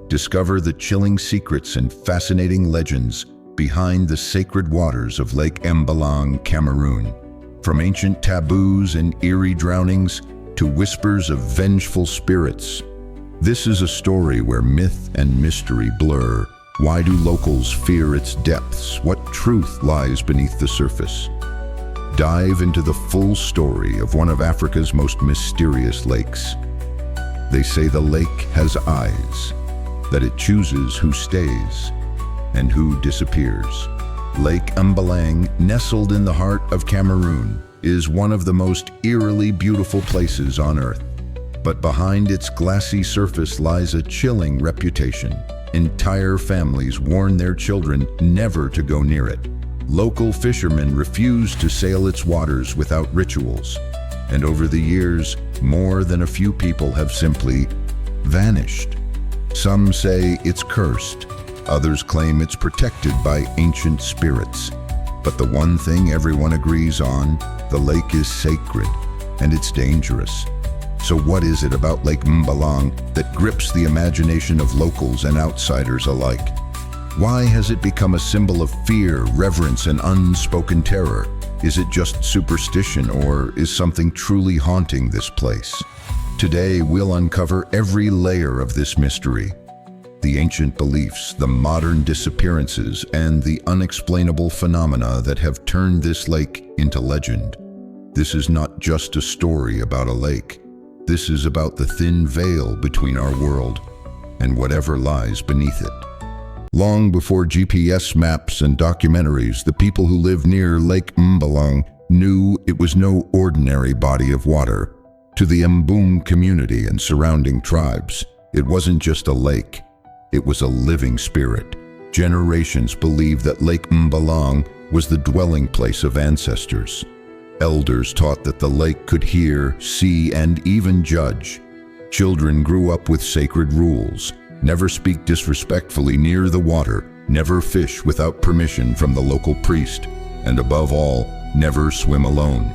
Discover the chilling secrets and fascinating legends behind the sacred waters of Lake Mbalang, Cameroon. From ancient taboos and eerie drownings to whispers of vengeful spirits, this is a story where myth and mystery blur. Why do locals fear its depths? What truth lies beneath the surface? Dive into the full story of one of Africa's most mysterious lakes. They say the lake has eyes, that it chooses who stays and who disappears. Lake Mbalang, nestled in the heart of Cameroon, is one of the most eerily beautiful places on Earth. But behind its glassy surface lies a chilling reputation. Entire families warn their children never to go near it. Local fishermen refuse to sail its waters without rituals. And over the years, more than a few people have simply vanished. Some say it's cursed. Others claim it's protected by ancient spirits. But the one thing everyone agrees on, the lake is sacred and it's dangerous. So what is it about Lake Mbalang that grips the imagination of locals and outsiders alike? Why has it become a symbol of fear, reverence, and unspoken terror? Is it just superstition, or is something truly haunting this place? Today, we'll uncover every layer of this mystery. The ancient beliefs, the modern disappearances, and the unexplainable phenomena that have turned this lake into legend. This is not just a story about a lake. This is about the thin veil between our world and whatever lies beneath it. Long before GPS maps and documentaries, the people who lived near Lake Mbalang knew it was no ordinary body of water. To the Mboom community and surrounding tribes, it wasn't just a lake, it was a living spirit. Generations believed that Lake Mbalang was the dwelling place of ancestors. Elders taught that the lake could hear, see, and even judge. Children grew up with sacred rules. Never speak disrespectfully near the water, never fish without permission from the local priest, and above all, never swim alone.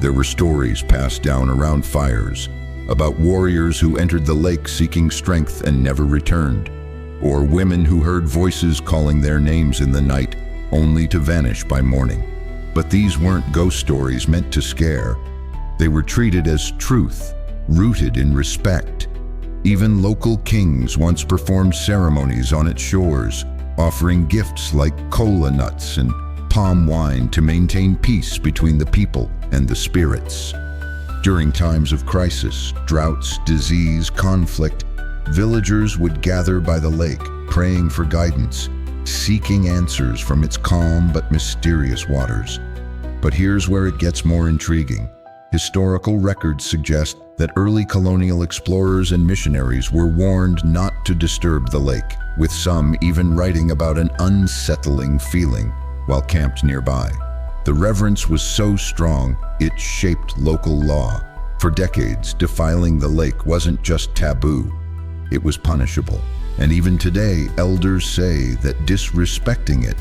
There were stories passed down around fires about warriors who entered the lake seeking strength and never returned, or women who heard voices calling their names in the night only to vanish by morning. But these weren't ghost stories meant to scare. They were treated as truth, rooted in respect. Even local kings once performed ceremonies on its shores, offering gifts like cola nuts and palm wine to maintain peace between the people and the spirits. During times of crisis, droughts, disease, conflict, villagers would gather by the lake, praying for guidance, seeking answers from its calm but mysterious waters. But here's where it gets more intriguing. Historical records suggest that early colonial explorers and missionaries were warned not to disturb the lake, with some even writing about an unsettling feeling while camped nearby. The reverence was so strong, it shaped local law. For decades, defiling the lake wasn't just taboo, it was punishable. And even today, elders say that disrespecting it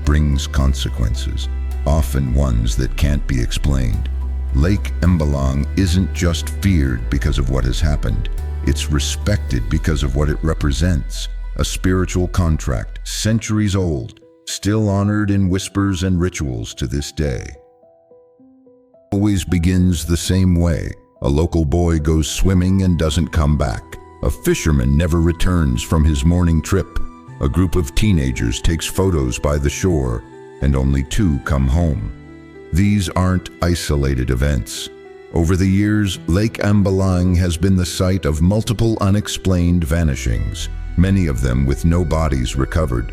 brings consequences, often ones that can't be explained. Lake Mbalang isn't just feared because of what has happened. It's respected because of what it represents. A spiritual contract, centuries old, still honored in whispers and rituals to this day. Always begins the same way. A local boy goes swimming and doesn't come back. A fisherman never returns from his morning trip. A group of teenagers takes photos by the shore, and only 2 come home. These aren't isolated events. Over the years, Lake Mbalang has been the site of multiple unexplained vanishings, many of them with no bodies recovered,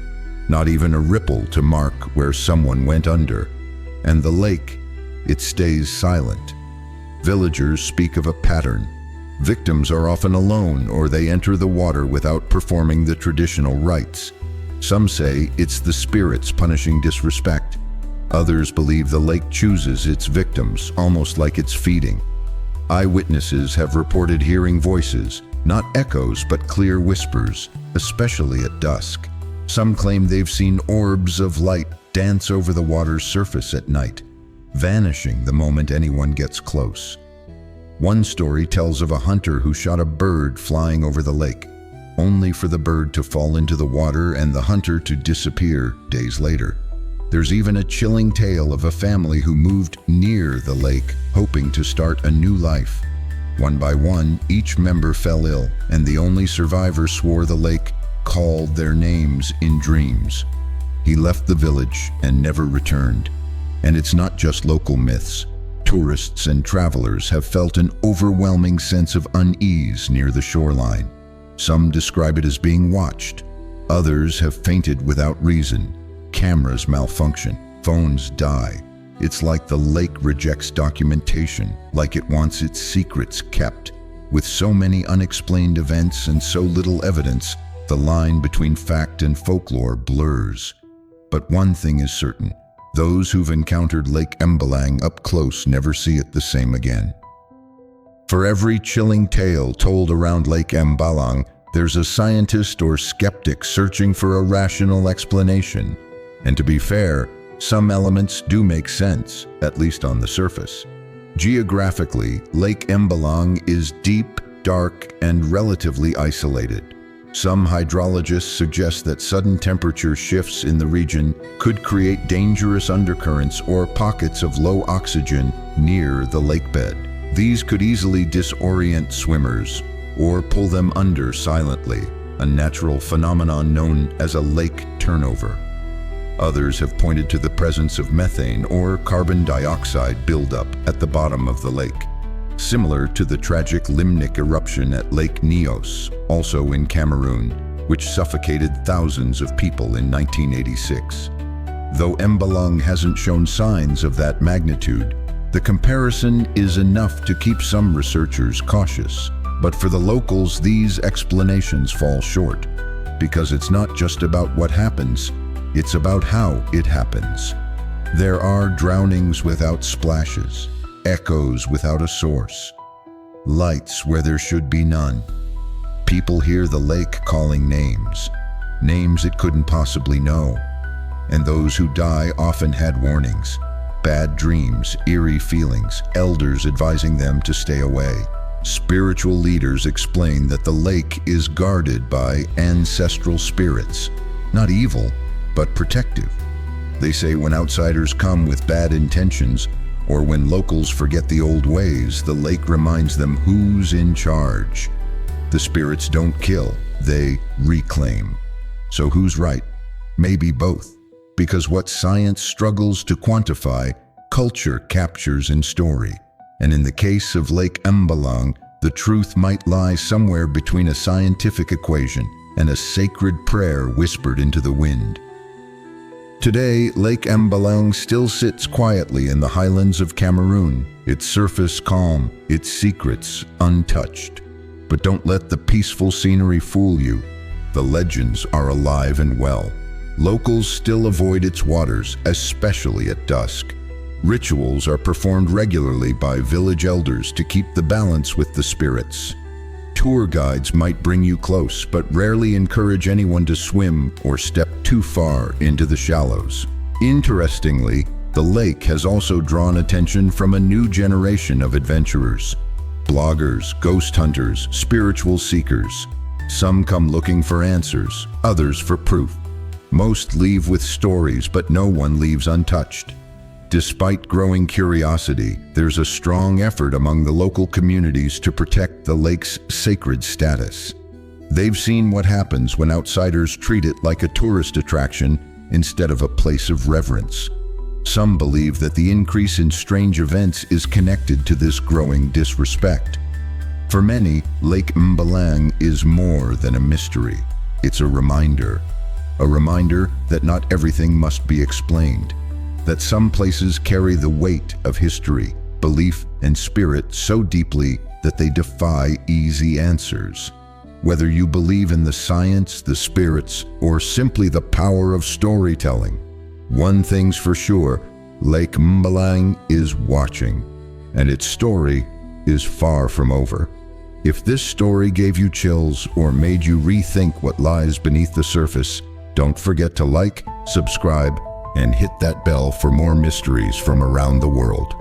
not even a ripple to mark where someone went under. And the lake, it stays silent. Villagers speak of a pattern. Victims are often alone, or they enter the water without performing the traditional rites. Some say it's the spirits punishing disrespect. Others believe the lake chooses its victims, almost like it's feeding. Eyewitnesses have reported hearing voices, not echoes but clear whispers, especially at dusk. Some claim they've seen orbs of light dance over the water's surface at night, vanishing the moment anyone gets close. One story tells of a hunter who shot a bird flying over the lake. only for the bird to fall into the water and the hunter to disappear days later. There's even a chilling tale of a family who moved near the lake, hoping to start a new life. One by one, each member fell ill, and the only survivor swore the lake called their names in dreams. He left the village and never returned. And it's not just local myths. Tourists and travelers have felt an overwhelming sense of unease near the shoreline. Some describe it as being watched. Others have fainted without reason. Cameras malfunction. Phones die. It's like the lake rejects documentation, like it wants its secrets kept. With so many unexplained events and so little evidence, the line between fact and folklore blurs. But one thing is certain. Those who've encountered Lake Mbalang up close never see it the same again. For every chilling tale told around Lake Mbalang, there's a scientist or skeptic searching for a rational explanation. And to be fair, some elements do make sense, at least on the surface. Geographically, Lake Mbalang is deep, dark, and relatively isolated. Some hydrologists suggest that sudden temperature shifts in the region could create dangerous undercurrents or pockets of low oxygen near the lakebed. These could easily disorient swimmers or pull them under silently, a natural phenomenon known as a lake turnover. Others have pointed to the presence of methane or carbon dioxide buildup at the bottom of the lake, similar to the tragic limnic eruption at Lake Nyos, also in Cameroon, which suffocated thousands of people in 1986. Though Mbalang hasn't shown signs of that magnitude, the comparison is enough to keep some researchers cautious. But for the locals, these explanations fall short, because it's not just about what happens, it's about how it happens. There are drownings without splashes, echoes without a source, lights where there should be none. People hear the lake calling names it couldn't possibly know. And those who die often had warnings, bad dreams, eerie feelings, elders advising them to stay away. Spiritual leaders explain that the lake is guarded by ancestral spirits, not evil, but protective. They say when outsiders come with bad intentions, or when locals forget the old ways, the lake reminds them who's in charge. The spirits don't kill, they reclaim. So who's right? Maybe both. Because what science struggles to quantify, culture captures in story. And in the case of Lake Mbalang, the truth might lie somewhere between a scientific equation and a sacred prayer whispered into the wind. Today, Lake Mbalang still sits quietly in the highlands of Cameroon, its surface calm, its secrets untouched. But don't let the peaceful scenery fool you. The legends are alive and well. Locals still avoid its waters, especially at dusk. Rituals are performed regularly by village elders to keep the balance with the spirits. Tour guides might bring you close, but rarely encourage anyone to swim or step too far into the shallows. Interestingly, the lake has also drawn attention from a new generation of adventurers. Bloggers, ghost hunters, spiritual seekers. Some come looking for answers, others for proof. Most leave with stories, but no one leaves untouched. Despite growing curiosity, there's a strong effort among the local communities to protect the lake's sacred status. They've seen what happens when outsiders treat it like a tourist attraction instead of a place of reverence. Some believe that the increase in strange events is connected to this growing disrespect. For many, Lake Mbalang is more than a mystery. It's a reminder that not everything must be explained, that some places carry the weight of history, belief, and spirit so deeply that they defy easy answers. Whether you believe in the science, the spirits, or simply the power of storytelling, one thing's for sure, Lake Mbalang is watching, and its story is far from over. If this story gave you chills or made you rethink what lies beneath the surface, don't forget to like, subscribe, and hit that bell for more mysteries from around the world.